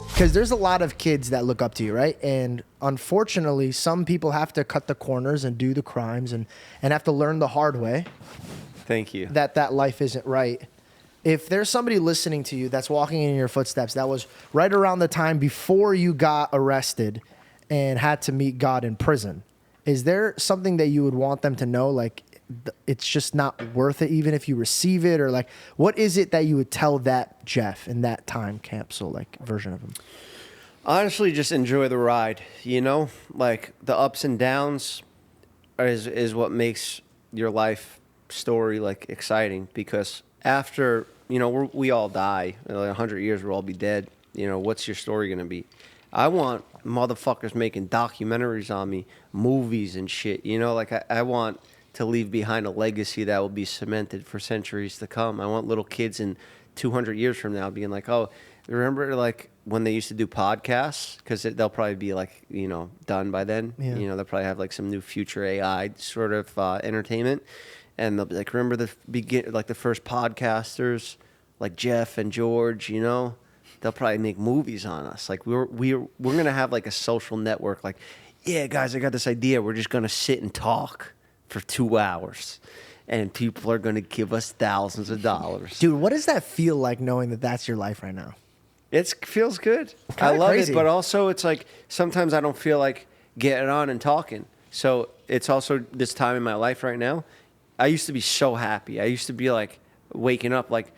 Because there's a lot of kids that look up to you, right? And unfortunately, some people have to cut the corners and do the crimes and have to learn the hard way. Thank you. That life isn't right. If there's somebody listening to you that's walking in your footsteps, that was right around the time before you got arrested and had to meet God in prison, is there something that you would want them to know? Like, it's just not worth it, even if you receive it? Or like, what is it that you would tell that Jeff in that time capsule, like version of him? Honestly, just enjoy the ride, you know? Like, the ups and downs is what makes your life story, like, exciting. Because after, you know, we all die. In like 100 years, we'll all be dead. You know, what's your story going to be? I want motherfuckers making documentaries on me, movies and shit. You know, like, I want to leave behind a legacy that will be cemented for centuries to come. I want little kids in 200 years from now being like, oh, remember, like, when they used to do podcasts? Because they'll probably be, like, you know, done by then. Yeah. You know, they'll probably have, like, some new future AI sort of entertainment. And they'll be like, remember the first podcasters, like Jeff and George, you know? They'll probably make movies on us. Like, we're going to have, like, a social network. Like, yeah, guys, I got this idea. We're just going to sit and talk for 2 hours. And people are going to give us thousands of dollars. Dude, what does that feel like knowing that that's your life right now? It feels good. Kinda I love crazy. it, but also it's like sometimes I don't feel like getting on and talking. So it's also this time in my life right now. I used to be so happy. I used to be like waking up like,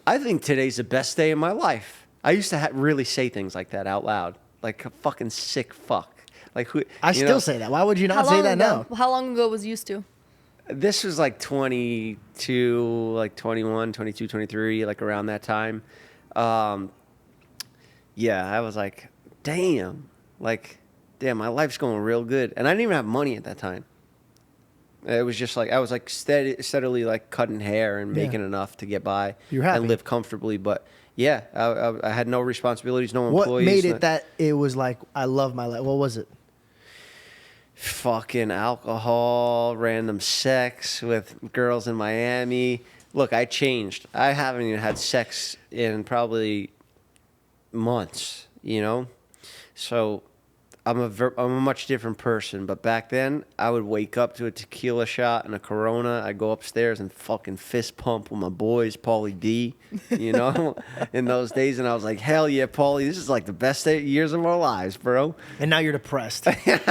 I think today's the best day of my life. I used to really say things like that out loud, like a fucking sick fuck. Like who? I still say that. Why would you not say that now? How long ago was used to? This was like 22, like 21, 22, 23, like around that time. Yeah, I was like, damn, my life's going real good. And I didn't even have money at that time. It was just like, I was like steadily like cutting hair and making enough to get by You're happy. and live comfortably. But yeah, I had no responsibilities, no employees. What made it that it was like, I love my life? What was it? Fucking alcohol, random sex with girls in Miami. Look, I changed. I haven't even had sex in probably months, you know? So I'm a much different person. But back then, I would wake up to a tequila shot and a Corona. I'd go upstairs and fucking fist pump with my boys, Paulie D, you know, in those days. And I was like, hell yeah, Paulie, this is like the best 8 years of our lives, bro. And now you're depressed. Yeah.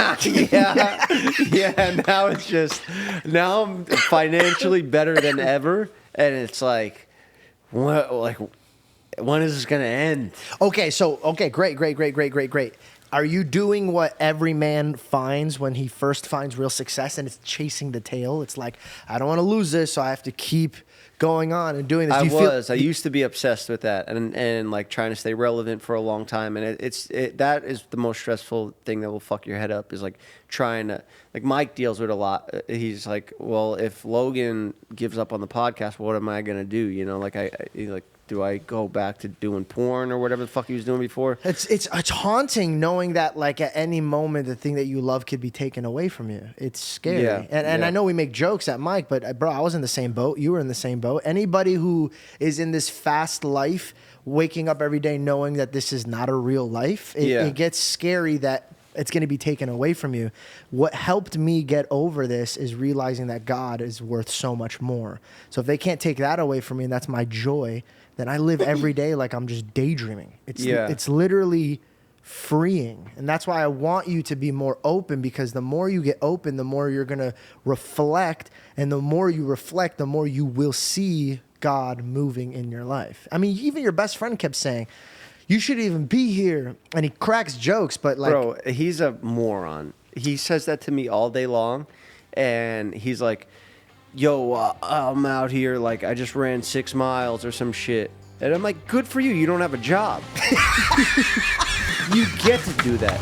Now I'm financially better than ever. And it's like, what, like, when is this going to end? Okay, great. Are you doing what every man finds when he first finds real success, and it's chasing the tail? It's like, I don't want to lose this, so I have to keep going on and doing this. I used to be obsessed with that and like trying to stay relevant for a long time. And that is the most stressful thing that will fuck your head up, is like trying to, like Mike deals with a lot. He's like, well, if Logan gives up on the podcast, what am I going to do? You know, like do I go back to doing porn or whatever the fuck he was doing before? It's haunting knowing that like at any moment the thing that you love could be taken away from you. It's scary. Yeah, and I know we make jokes at Mike, but bro, I was in the same boat. You were in the same boat. Anybody who is in this fast life, waking up every day knowing that this is not a real life, it gets scary that it's going to be taken away from you. What helped me get over this is realizing that God is worth so much more. So if they can't take that away from me, and that's my joy, then I live every day like I'm just daydreaming. It's literally freeing. And that's why I want you to be more open, because the more you get open, the more you're going to reflect. And the more you reflect, the more you will see God moving in your life. I mean, even your best friend kept saying, you should even be here. And he cracks jokes, but like... Bro, he's a moron. He says that to me all day long. And he's like, yo, I'm out here, like, I just ran 6 miles or some shit. And I'm like, good for you. You don't have a job. You get to do that.